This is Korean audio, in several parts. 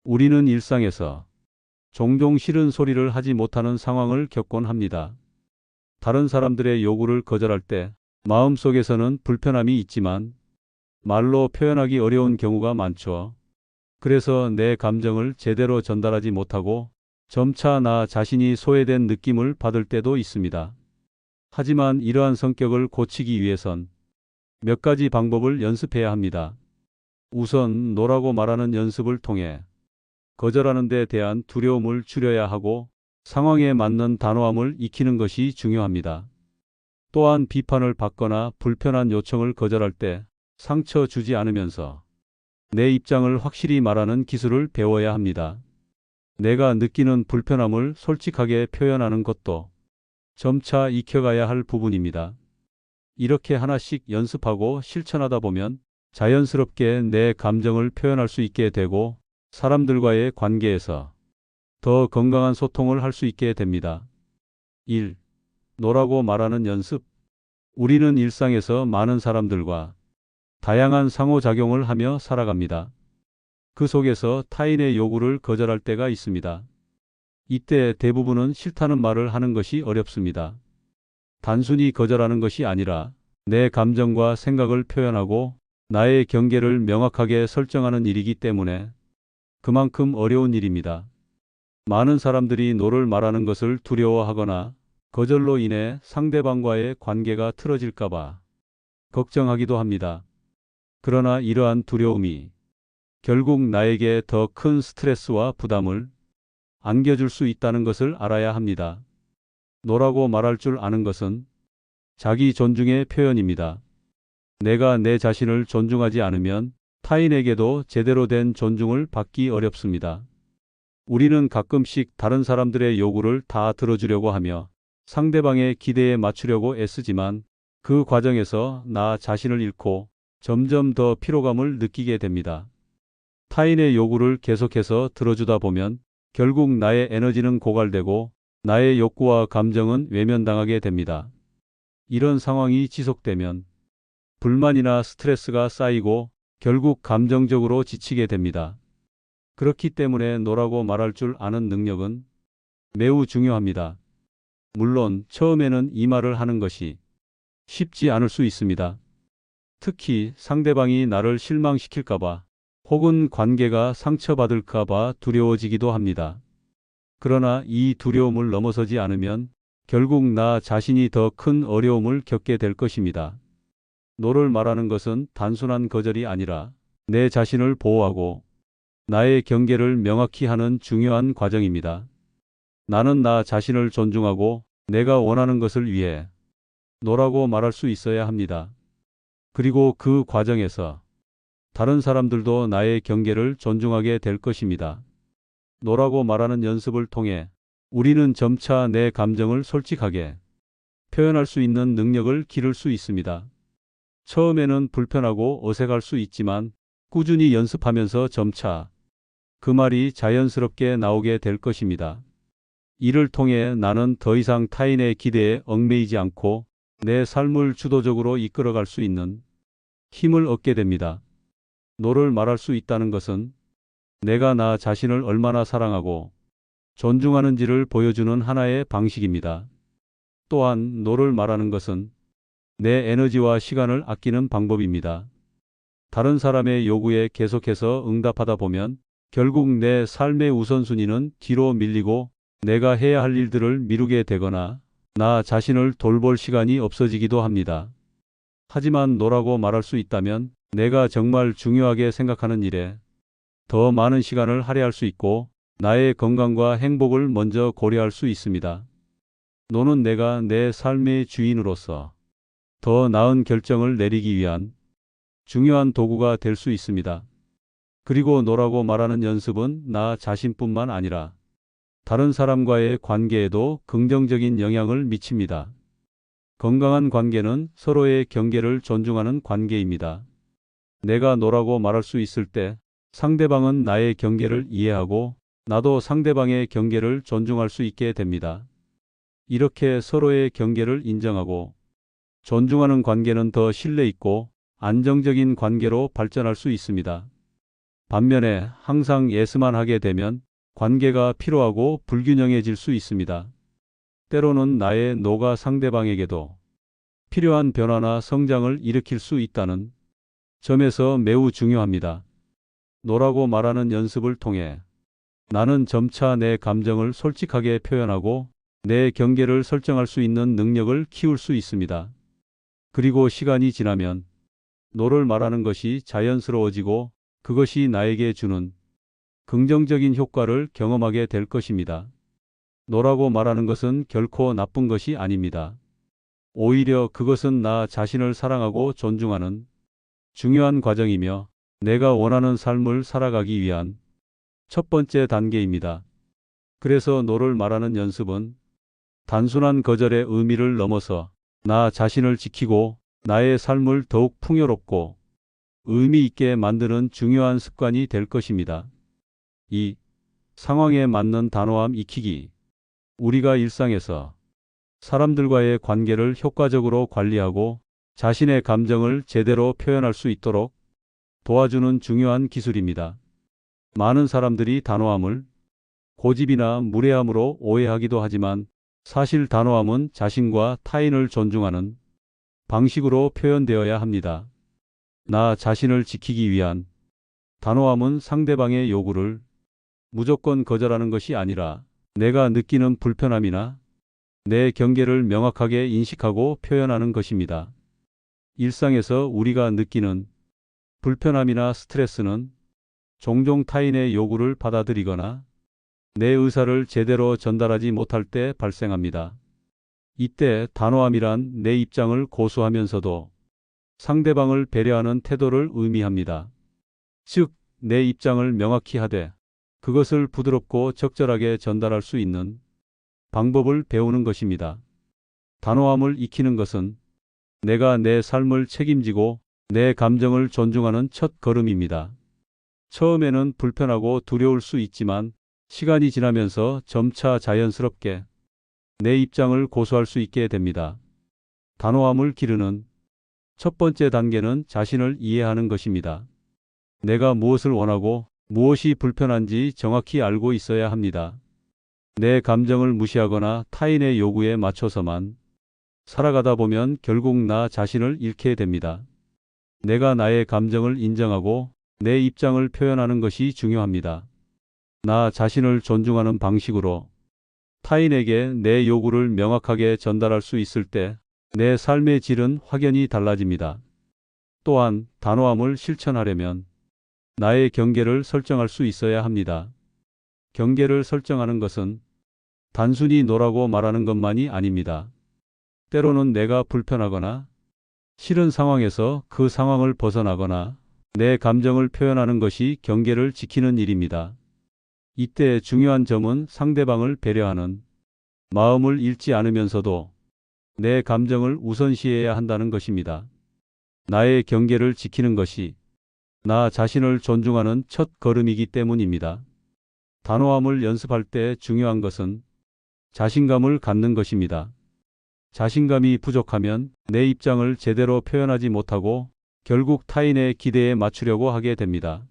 우리는 일상에서 종종 싫은 소리를 하지 못하는 상황을 겪곤 합니다. 다른 사람들의 요구를 거절할 때 마음속에서는 불편함이 있지만 말로 표현하기 어려운 경우가 많죠. 그래서 내 감정을 제대로 전달하지 못하고 점차 나 자신이 소외된 느낌을 받을 때도 있습니다. 하지만 이러한 성격을 고치기 위해선 몇 가지 방법을 연습해야 합니다. 우선 노라고 말하는 연습을 통해 거절하는 데 대한 두려움을 줄여야 하고 상황에 맞는 단호함을 익히는 것이 중요합니다. 또한 비판을 받거나 불편한 요청을 거절할 때 상처 주지 않으면서 내 입장을 확실히 말하는 기술을 배워야 합니다. 내가 느끼는 불편함을 솔직하게 표현하는 것도 점차 익혀가야 할 부분입니다. 이렇게 하나씩 연습하고 실천하다 보면 자연스럽게 내 감정을 표현할 수 있게 되고 사람들과의 관계에서 더 건강한 소통을 할 수 있게 됩니다. 1. 노라고 말하는 연습. 우리는 일상에서 많은 사람들과 다양한 상호작용을 하며 살아갑니다. 그 속에서 타인의 요구를 거절할 때가 있습니다. 이때 대부분은 싫다는 말을 하는 것이 어렵습니다. 단순히 거절하는 것이 아니라 내 감정과 생각을 표현하고 나의 경계를 명확하게 설정하는 일이기 때문에 그만큼 어려운 일입니다. 많은 사람들이 노를 말하는 것을 두려워하거나 거절로 인해 상대방과의 관계가 틀어질까봐 걱정하기도 합니다. 그러나 이러한 두려움이 결국 나에게 더 큰 스트레스와 부담을 안겨줄 수 있다는 것을 알아야 합니다. 노라고 말할 줄 아는 것은 자기 존중의 표현입니다. 내가 내 자신을 존중하지 않으면 타인에게도 제대로 된 존중을 받기 어렵습니다. 우리는 가끔씩 다른 사람들의 요구를 다 들어주려고 하며 상대방의 기대에 맞추려고 애쓰지만 그 과정에서 나 자신을 잃고 점점 더 피로감을 느끼게 됩니다. 타인의 요구를 계속해서 들어주다 보면 결국 나의 에너지는 고갈되고 나의 욕구와 감정은 외면당하게 됩니다. 이런 상황이 지속되면 불만이나 스트레스가 쌓이고 결국 감정적으로 지치게 됩니다. 그렇기 때문에 노라고 말할 줄 아는 능력은 매우 중요합니다. 물론 처음에는 이 말을 하는 것이 쉽지 않을 수 있습니다. 특히 상대방이 나를 실망시킬까봐 혹은 관계가 상처받을까봐 두려워지기도 합니다. 그러나 이 두려움을 넘어서지 않으면 결국 나 자신이 더 큰 어려움을 겪게 될 것입니다. 노를 말하는 것은 단순한 거절이 아니라 내 자신을 보호하고 나의 경계를 명확히 하는 중요한 과정입니다. 나는 나 자신을 존중하고 내가 원하는 것을 위해 노라고 말할 수 있어야 합니다. 그리고 그 과정에서 다른 사람들도 나의 경계를 존중하게 될 것입니다. 노라고 말하는 연습을 통해 우리는 점차 내 감정을 솔직하게 표현할 수 있는 능력을 기를 수 있습니다. 처음에는 불편하고 어색할 수 있지만 꾸준히 연습하면서 점차 그 말이 자연스럽게 나오게 될 것입니다. 이를 통해 나는 더 이상 타인의 기대에 얽매이지 않고 내 삶을 주도적으로 이끌어갈 수 있는 힘을 얻게 됩니다. 노를 말할 수 있다는 것은 내가 나 자신을 얼마나 사랑하고 존중하는지를 보여주는 하나의 방식입니다. 또한 노를 말하는 것은 내 에너지와 시간을 아끼는 방법입니다. 다른 사람의 요구에 계속해서 응답하다 보면 결국 내 삶의 우선순위는 뒤로 밀리고 내가 해야 할 일들을 미루게 되거나 나 자신을 돌볼 시간이 없어지기도 합니다. 하지만 노라고 말할 수 있다면 내가 정말 중요하게 생각하는 일에 더 많은 시간을 할애할 수 있고 나의 건강과 행복을 먼저 고려할 수 있습니다. 노는 내가 내 삶의 주인으로서 더 나은 결정을 내리기 위한 중요한 도구가 될 수 있습니다. 그리고 노라고 말하는 연습은 나 자신뿐만 아니라 다른 사람과의 관계에도 긍정적인 영향을 미칩니다. 건강한 관계는 서로의 경계를 존중하는 관계입니다. 내가 노라고 말할 수 있을 때 상대방은 나의 경계를 이해하고 나도 상대방의 경계를 존중할 수 있게 됩니다. 이렇게 서로의 경계를 인정하고 존중하는 관계는 더 신뢰 있고 안정적인 관계로 발전할 수 있습니다. 반면에 항상 예스만 하게 되면 관계가 피로하고 불균형해질 수 있습니다. 때로는 나의 노가 상대방에게도 필요한 변화나 성장을 일으킬 수 있다는 점에서 매우 중요합니다. 노라고 말하는 연습을 통해 나는 점차 내 감정을 솔직하게 표현하고 내 경계를 설정할 수 있는 능력을 키울 수 있습니다. 그리고 시간이 지나면 노를 말하는 것이 자연스러워지고 그것이 나에게 주는 긍정적인 효과를 경험하게 될 것입니다. 노라고 말하는 것은 결코 나쁜 것이 아닙니다. 오히려 그것은 나 자신을 사랑하고 존중하는 중요한 과정이며 내가 원하는 삶을 살아가기 위한 첫 번째 단계입니다. 그래서 노를 말하는 연습은 단순한 거절의 의미를 넘어서 나 자신을 지키고 나의 삶을 더욱 풍요롭고 의미 있게 만드는 중요한 습관이 될 것입니다. 이 상황에 맞는 단호함 익히기. 우리가 일상에서 사람들과의 관계를 효과적으로 관리하고 자신의 감정을 제대로 표현할 수 있도록 도와주는 중요한 기술입니다. 많은 사람들이 단호함을 고집이나 무례함으로 오해하기도 하지만 사실 단호함은 자신과 타인을 존중하는 방식으로 표현되어야 합니다. 나 자신을 지키기 위한 단호함은 상대방의 요구를 무조건 거절하는 것이 아니라 내가 느끼는 불편함이나 내 경계를 명확하게 인식하고 표현하는 것입니다. 일상에서 우리가 느끼는 불편함이나 스트레스는 종종 타인의 요구를 받아들이거나 내 의사를 제대로 전달하지 못할 때 발생합니다. 이때 단호함이란 내 입장을 고수하면서도 상대방을 배려하는 태도를 의미합니다. 즉, 내 입장을 명확히 하되 그것을 부드럽고 적절하게 전달할 수 있는 방법을 배우는 것입니다. 단호함을 익히는 것은 내가 내 삶을 책임지고 내 감정을 존중하는 첫 걸음입니다. 처음에는 불편하고 두려울 수 있지만 시간이 지나면서 점차 자연스럽게 내 입장을 고수할 수 있게 됩니다. 단호함을 기르는 첫 번째 단계는 자신을 이해하는 것입니다. 내가 무엇을 원하고 무엇이 불편한지 정확히 알고 있어야 합니다. 내 감정을 무시하거나 타인의 요구에 맞춰서만 살아가다 보면 결국 나 자신을 잃게 됩니다. 내가 나의 감정을 인정하고 내 입장을 표현하는 것이 중요합니다. 나 자신을 존중하는 방식으로 타인에게 내 요구를 명확하게 전달할 수 있을 때 내 삶의 질은 확연히 달라집니다. 또한 단호함을 실천하려면 나의 경계를 설정할 수 있어야 합니다. 경계를 설정하는 것은 단순히 노라고 말하는 것만이 아닙니다. 때로는 내가 불편하거나 싫은 상황에서 그 상황을 벗어나거나 내 감정을 표현하는 것이 경계를 지키는 일입니다. 이때 중요한 점은 상대방을 배려하는 마음을 잃지 않으면서도 내 감정을 우선시해야 한다는 것입니다. 나의 경계를 지키는 것이 나 자신을 존중하는 첫 걸음이기 때문입니다. 단호함을 연습할 때 중요한 것은 자신감을 갖는 것입니다. 자신감이 부족하면 내 입장을 제대로 표현하지 못하고 결국 타인의 기대에 맞추려고 하게 됩니다.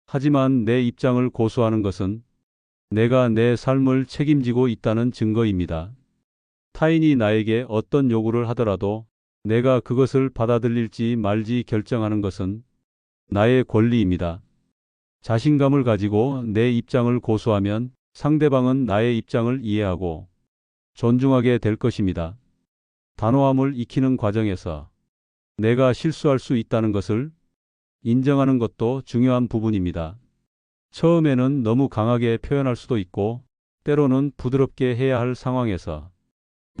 하지만 내 입장을 고수하는 것은 내가 내 삶을 책임지고 있다는 증거입니다. 타인이 나에게 어떤 요구를 하더라도 내가 그것을 받아들일지 말지 결정하는 것은 나의 권리입니다. 자신감을 가지고 내 입장을 고수하면 상대방은 나의 입장을 이해하고 존중하게 될 것입니다. 단호함을 익히는 과정에서 내가 실수할 수 있다는 것을 인정하는 것도 중요한 부분입니다. 처음에는 너무 강하게 표현할 수도 있고 때로는 부드럽게 해야 할 상황에서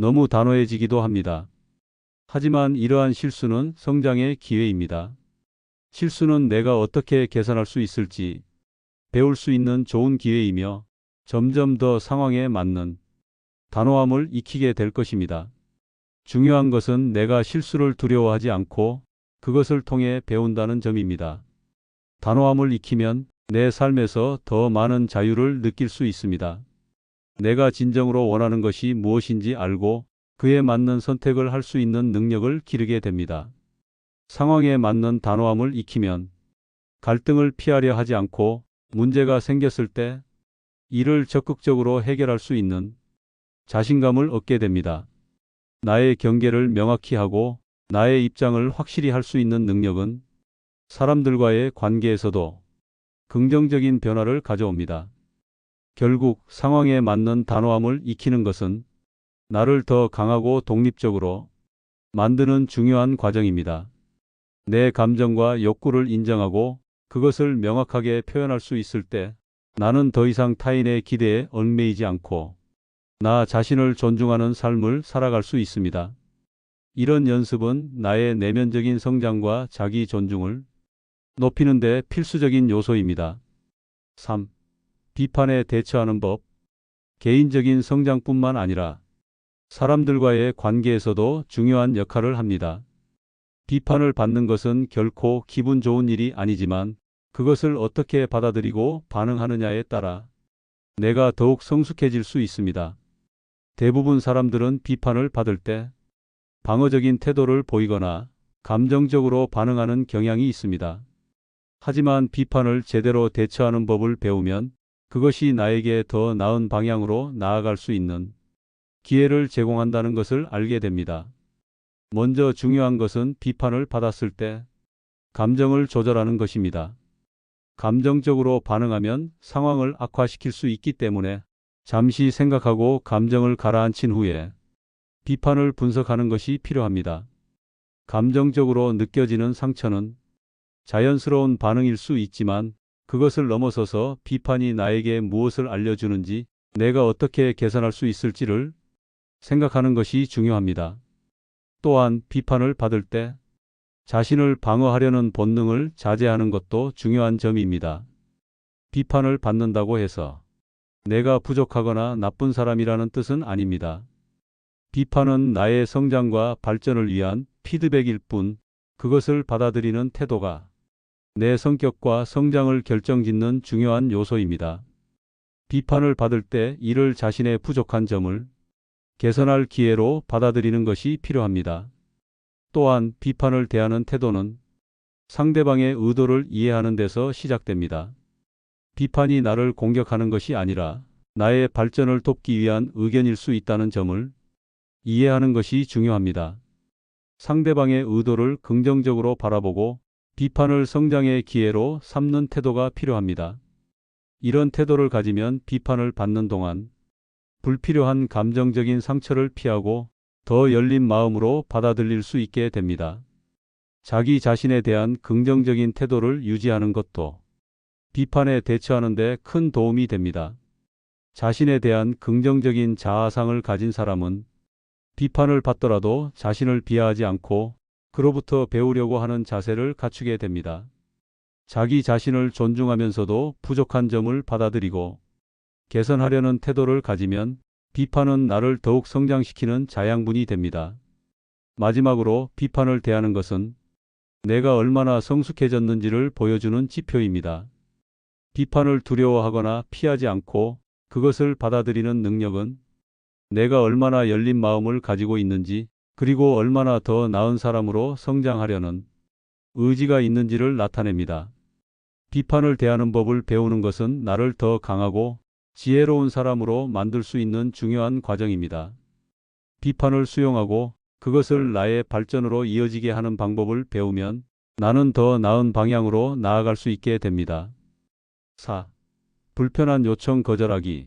너무 단호해지기도 합니다. 하지만 이러한 실수는 성장의 기회입니다. 실수는 내가 어떻게 개선할 수 있을지 배울 수 있는 좋은 기회이며 점점 더 상황에 맞는 단호함을 익히게 될 것입니다. 중요한 것은 내가 실수를 두려워하지 않고 그것을 통해 배운다는 점입니다. 단호함을 익히면 내 삶에서 더 많은 자유를 느낄 수 있습니다. 내가 진정으로 원하는 것이 무엇인지 알고 그에 맞는 선택을 할 수 있는 능력을 기르게 됩니다. 상황에 맞는 단호함을 익히면 갈등을 피하려 하지 않고 문제가 생겼을 때 이를 적극적으로 해결할 수 있는 자신감을 얻게 됩니다. 나의 경계를 명확히 하고 나의 입장을 확실히 할 수 있는 능력은 사람들과의 관계에서도 긍정적인 변화를 가져옵니다. 결국 상황에 맞는 단호함을 익히는 것은 나를 더 강하고 독립적으로 만드는 중요한 과정입니다. 내 감정과 욕구를 인정하고 그것을 명확하게 표현할 수 있을 때 나는 더 이상 타인의 기대에 얽매이지 않고 나 자신을 존중하는 삶을 살아갈 수 있습니다. 이런 연습은 나의 내면적인 성장과 자기 존중을 높이는 데 필수적인 요소입니다. 3. 비판에 대처하는 법. 개인적인 성장뿐만 아니라 사람들과의 관계에서도 중요한 역할을 합니다. 비판을 받는 것은 결코 기분 좋은 일이 아니지만 그것을 어떻게 받아들이고 반응하느냐에 따라 내가 더욱 성숙해질 수 있습니다. 대부분 사람들은 비판을 받을 때 방어적인 태도를 보이거나 감정적으로 반응하는 경향이 있습니다. 하지만 비판을 제대로 대처하는 법을 배우면 그것이 나에게 더 나은 방향으로 나아갈 수 있는 기회를 제공한다는 것을 알게 됩니다. 먼저 중요한 것은 비판을 받았을 때 감정을 조절하는 것입니다. 감정적으로 반응하면 상황을 악화시킬 수 있기 때문에 잠시 생각하고 감정을 가라앉힌 후에 비판을 분석하는 것이 필요합니다. 감정적으로 느껴지는 상처는 자연스러운 반응일 수 있지만 그것을 넘어서서 비판이 나에게 무엇을 알려주는지 내가 어떻게 개선할 수 있을지를 생각하는 것이 중요합니다. 또한 비판을 받을 때 자신을 방어하려는 본능을 자제하는 것도 중요한 점입니다. 비판을 받는다고 해서 내가 부족하거나 나쁜 사람이라는 뜻은 아닙니다. 비판은 나의 성장과 발전을 위한 피드백일 뿐 그것을 받아들이는 태도가 내 성격과 성장을 결정짓는 중요한 요소입니다. 비판을 받을 때 이를 자신의 부족한 점을 개선할 기회로 받아들이는 것이 필요합니다. 또한 비판을 대하는 태도는 상대방의 의도를 이해하는 데서 시작됩니다. 비판이 나를 공격하는 것이 아니라 나의 발전을 돕기 위한 의견일 수 있다는 점을 이해하는 것이 중요합니다. 상대방의 의도를 긍정적으로 바라보고 비판을 성장의 기회로 삼는 태도가 필요합니다. 이런 태도를 가지면 비판을 받는 동안 불필요한 감정적인 상처를 피하고 더 열린 마음으로 받아들일 수 있게 됩니다. 자기 자신에 대한 긍정적인 태도를 유지하는 것도 비판에 대처하는 데 큰 도움이 됩니다. 자신에 대한 긍정적인 자아상을 가진 사람은 비판을 받더라도 자신을 비하하지 않고 그로부터 배우려고 하는 자세를 갖추게 됩니다. 자기 자신을 존중하면서도 부족한 점을 받아들이고 개선하려는 태도를 가지면 비판은 나를 더욱 성장시키는 자양분이 됩니다. 마지막으로 비판을 대하는 것은 내가 얼마나 성숙해졌는지를 보여주는 지표입니다. 비판을 두려워하거나 피하지 않고 그것을 받아들이는 능력은 내가 얼마나 열린 마음을 가지고 있는지 그리고 얼마나 더 나은 사람으로 성장하려는 의지가 있는지를 나타냅니다. 비판을 대하는 법을 배우는 것은 나를 더 강하고 지혜로운 사람으로 만들 수 있는 중요한 과정입니다. 비판을 수용하고 그것을 나의 발전으로 이어지게 하는 방법을 배우면 나는 더 나은 방향으로 나아갈 수 있게 됩니다. 4. 불편한 요청 거절하기.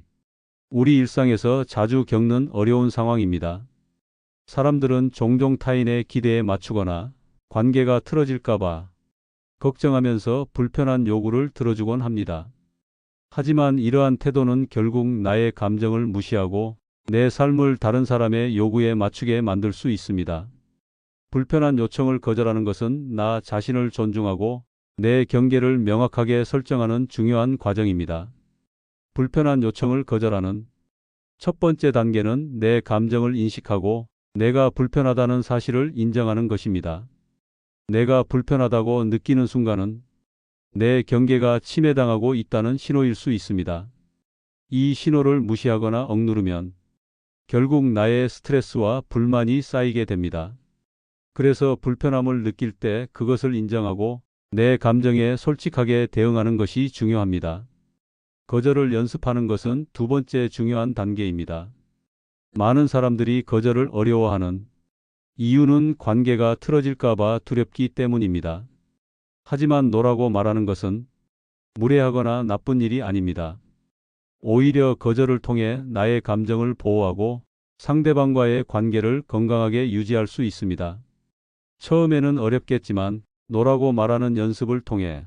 우리 일상에서 자주 겪는 어려운 상황입니다. 사람들은 종종 타인의 기대에 맞추거나 관계가 틀어질까봐 걱정하면서 불편한 요구를 들어주곤 합니다. 하지만 이러한 태도는 결국 나의 감정을 무시하고 내 삶을 다른 사람의 요구에 맞추게 만들 수 있습니다. 불편한 요청을 거절하는 것은 나 자신을 존중하고 내 경계를 명확하게 설정하는 중요한 과정입니다. 불편한 요청을 거절하는 첫 번째 단계는 내 감정을 인식하고 내가 불편하다는 사실을 인정하는 것입니다. 내가 불편하다고 느끼는 순간은 내 경계가 침해당하고 있다는 신호일 수 있습니다. 이 신호를 무시하거나 억누르면 결국 나의 스트레스와 불만이 쌓이게 됩니다. 그래서 불편함을 느낄 때 그것을 인정하고 내 감정에 솔직하게 대응하는 것이 중요합니다. 거절을 연습하는 것은 두 번째 중요한 단계입니다. 많은 사람들이 거절을 어려워하는 이유는 관계가 틀어질까 봐 두렵기 때문입니다. 하지만 노라고 말하는 것은 무례하거나 나쁜 일이 아닙니다. 오히려 거절을 통해 나의 감정을 보호하고 상대방과의 관계를 건강하게 유지할 수 있습니다. 처음에는 어렵겠지만 노라고 말하는 연습을 통해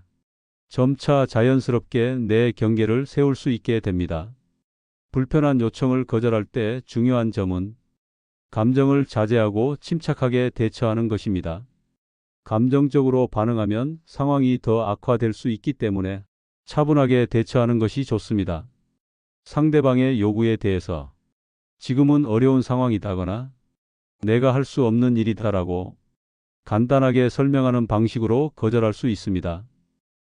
점차 자연스럽게 내 경계를 세울 수 있게 됩니다. 불편한 요청을 거절할 때 중요한 점은 감정을 자제하고 침착하게 대처하는 것입니다. 감정적으로 반응하면 상황이 더 악화될 수 있기 때문에 차분하게 대처하는 것이 좋습니다. 상대방의 요구에 대해서 지금은 어려운 상황이다거나 내가 할 수 없는 일이다라고 간단하게 설명하는 방식으로 거절할 수 있습니다.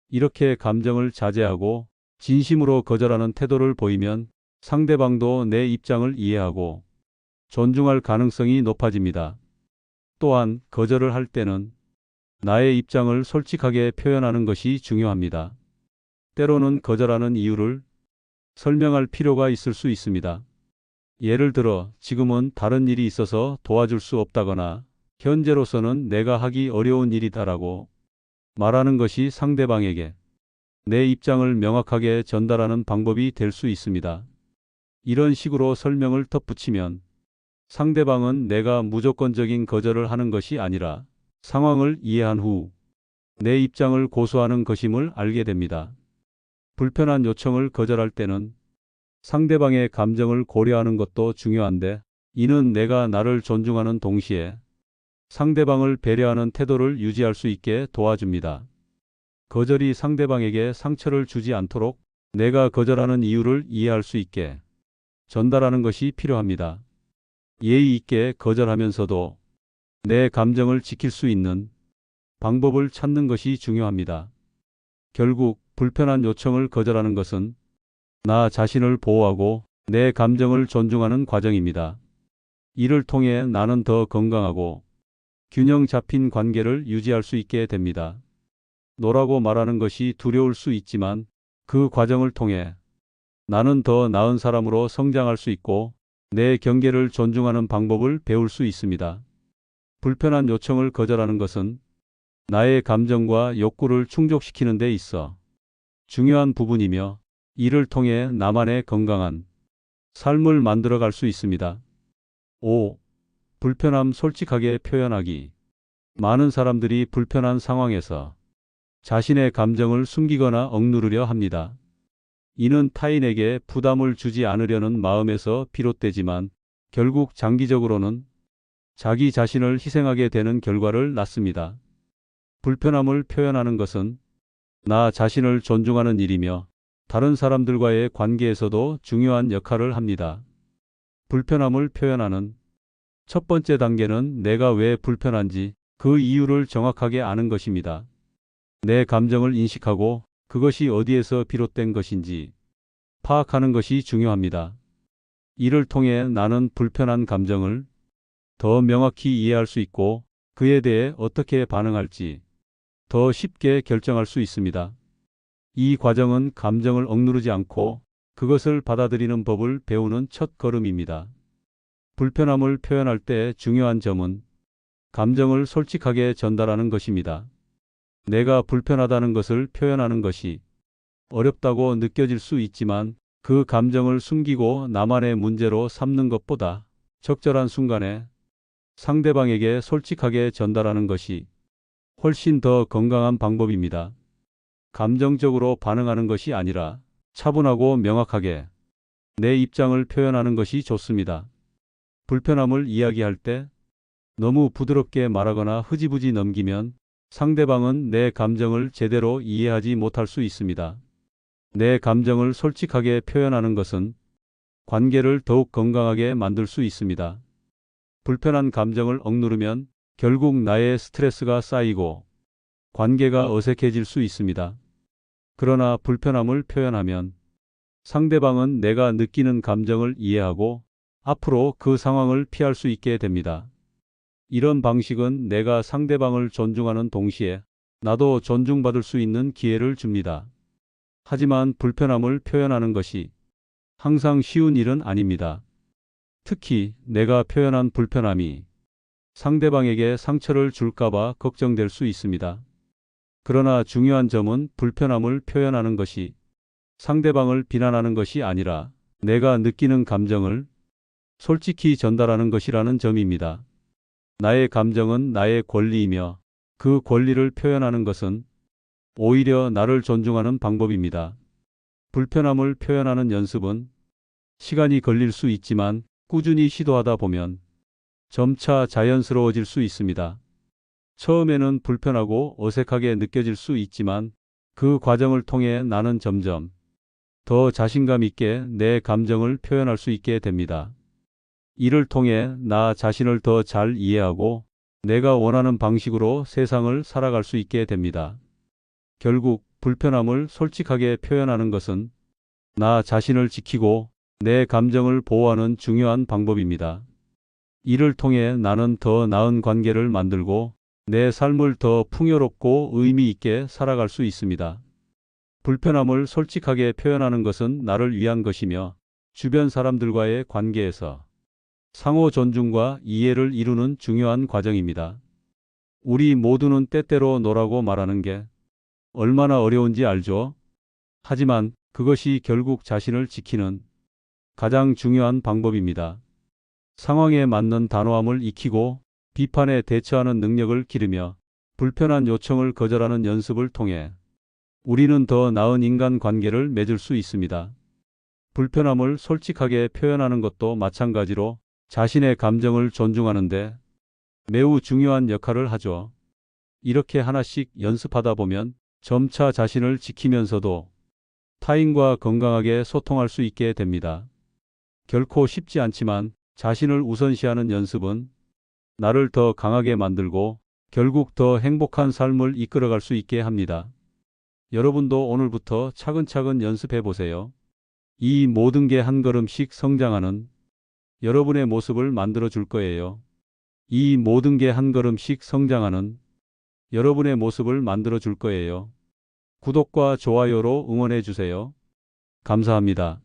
이렇게 감정을 자제하고 진심으로 거절하는 태도를 보이면 상대방도 내 입장을 이해하고 존중할 가능성이 높아집니다. 또한 거절을 할 때는 나의 입장을 솔직하게 표현하는 것이 중요합니다. 때로는 거절하는 이유를 설명할 필요가 있을 수 있습니다. 예를 들어 지금은 다른 일이 있어서 도와줄 수 없다거나 현재로서는 내가 하기 어려운 일이다라고 말하는 것이 상대방에게 내 입장을 명확하게 전달하는 방법이 될 수 있습니다. 이런 식으로 설명을 덧붙이면 상대방은 내가 무조건적인 거절을 하는 것이 아니라 상황을 이해한 후 내 입장을 고수하는 것임을 알게 됩니다. 불편한 요청을 거절할 때는 상대방의 감정을 고려하는 것도 중요한데 이는 내가 나를 존중하는 동시에 상대방을 배려하는 태도를 유지할 수 있게 도와줍니다. 거절이 상대방에게 상처를 주지 않도록 내가 거절하는 이유를 이해할 수 있게 전달하는 것이 필요합니다. 예의 있게 거절하면서도 내 감정을 지킬 수 있는 방법을 찾는 것이 중요합니다. 결국 불편한 요청을 거절하는 것은 나 자신을 보호하고 내 감정을 존중하는 과정입니다. 이를 통해 나는 더 건강하고 균형 잡힌 관계를 유지할 수 있게 됩니다. 노라고 말하는 것이 두려울 수 있지만 그 과정을 통해 나는 더 나은 사람으로 성장할 수 있고 내 경계를 존중하는 방법을 배울 수 있습니다. 불편한 요청을 거절하는 것은 나의 감정과 욕구를 충족시키는 데 있어 중요한 부분이며 이를 통해 나만의 건강한 삶을 만들어갈 수 있습니다. 5. 불편함 솔직하게 표현하기. 많은 사람들이 불편한 상황에서 자신의 감정을 숨기거나 억누르려 합니다. 이는 타인에게 부담을 주지 않으려는 마음에서 비롯되지만 결국 장기적으로는 자기 자신을 희생하게 되는 결과를 낳습니다. 불편함을 표현하는 것은 나 자신을 존중하는 일이며 다른 사람들과의 관계에서도 중요한 역할을 합니다. 불편함을 표현하는 첫 번째 단계는 내가 왜 불편한지 그 이유를 정확하게 아는 것입니다. 내 감정을 인식하고 그것이 어디에서 비롯된 것인지 파악하는 것이 중요합니다. 이를 통해 나는 불편한 감정을 더 명확히 이해할 수 있고 그에 대해 어떻게 반응할지 더 쉽게 결정할 수 있습니다. 이 과정은 감정을 억누르지 않고 그것을 받아들이는 법을 배우는 첫 걸음입니다. 불편함을 표현할 때 중요한 점은 감정을 솔직하게 전달하는 것입니다. 내가 불편하다는 것을 표현하는 것이 어렵다고 느껴질 수 있지만 그 감정을 숨기고 나만의 문제로 삼는 것보다 적절한 순간에 상대방에게 솔직하게 전달하는 것이 훨씬 더 건강한 방법입니다. 감정적으로 반응하는 것이 아니라 차분하고 명확하게 내 입장을 표현하는 것이 좋습니다. 불편함을 이야기할 때 너무 부드럽게 말하거나 흐지부지 넘기면 상대방은 내 감정을 제대로 이해하지 못할 수 있습니다. 내 감정을 솔직하게 표현하는 것은 관계를 더욱 건강하게 만들 수 있습니다. 불편한 감정을 억누르면 결국 나의 스트레스가 쌓이고 관계가 어색해질 수 있습니다. 그러나 불편함을 표현하면 상대방은 내가 느끼는 감정을 이해하고 앞으로 그 상황을 피할 수 있게 됩니다. 이런 방식은 내가 상대방을 존중하는 동시에 나도 존중받을 수 있는 기회를 줍니다. 하지만 불편함을 표현하는 것이 항상 쉬운 일은 아닙니다. 특히 내가 표현한 불편함이 상대방에게 상처를 줄까봐 걱정될 수 있습니다. 그러나 중요한 점은 불편함을 표현하는 것이 상대방을 비난하는 것이 아니라 내가 느끼는 감정을 솔직히 전달하는 것이라는 점입니다. 나의 감정은 나의 권리이며 그 권리를 표현하는 것은 오히려 나를 존중하는 방법입니다. 불편함을 표현하는 연습은 시간이 걸릴 수 있지만 꾸준히 시도하다 보면 점차 자연스러워질 수 있습니다. 처음에는 불편하고 어색하게 느껴질 수 있지만 그 과정을 통해 나는 점점 더 자신감 있게 내 감정을 표현할 수 있게 됩니다. 이를 통해 나 자신을 더 잘 이해하고 내가 원하는 방식으로 세상을 살아갈 수 있게 됩니다. 결국 불편함을 솔직하게 표현하는 것은 나 자신을 지키고 내 감정을 보호하는 중요한 방법입니다. 이를 통해 나는 더 나은 관계를 만들고 내 삶을 더 풍요롭고 의미 있게 살아갈 수 있습니다. 불편함을 솔직하게 표현하는 것은 나를 위한 것이며 주변 사람들과의 관계에서 상호 존중과 이해를 이루는 중요한 과정입니다. 우리 모두는 때때로 노라고 말하는 게 얼마나 어려운지 알죠? 하지만 그것이 결국 자신을 지키는 가장 중요한 방법입니다. 상황에 맞는 단호함을 익히고 비판에 대처하는 능력을 기르며 불편한 요청을 거절하는 연습을 통해 우리는 더 나은 인간관계를 맺을 수 있습니다. 불편함을 솔직하게 표현하는 것도 마찬가지로 자신의 감정을 존중하는데 매우 중요한 역할을 하죠. 이렇게 하나씩 연습하다 보면 점차 자신을 지키면서도 타인과 건강하게 소통할 수 있게 됩니다. 결코 쉽지 않지만 자신을 우선시하는 연습은 나를 더 강하게 만들고 결국 더 행복한 삶을 이끌어갈 수 있게 합니다. 여러분도 오늘부터 차근차근 연습해 보세요. 이 모든 게 한 걸음씩 성장하는 여러분의 모습을 만들어 줄 거예요. 이 모든 게 한 걸음씩 성장하는 여러분의 모습을 만들어 줄 거예요. 구독과 좋아요로 응원해 주세요. 감사합니다.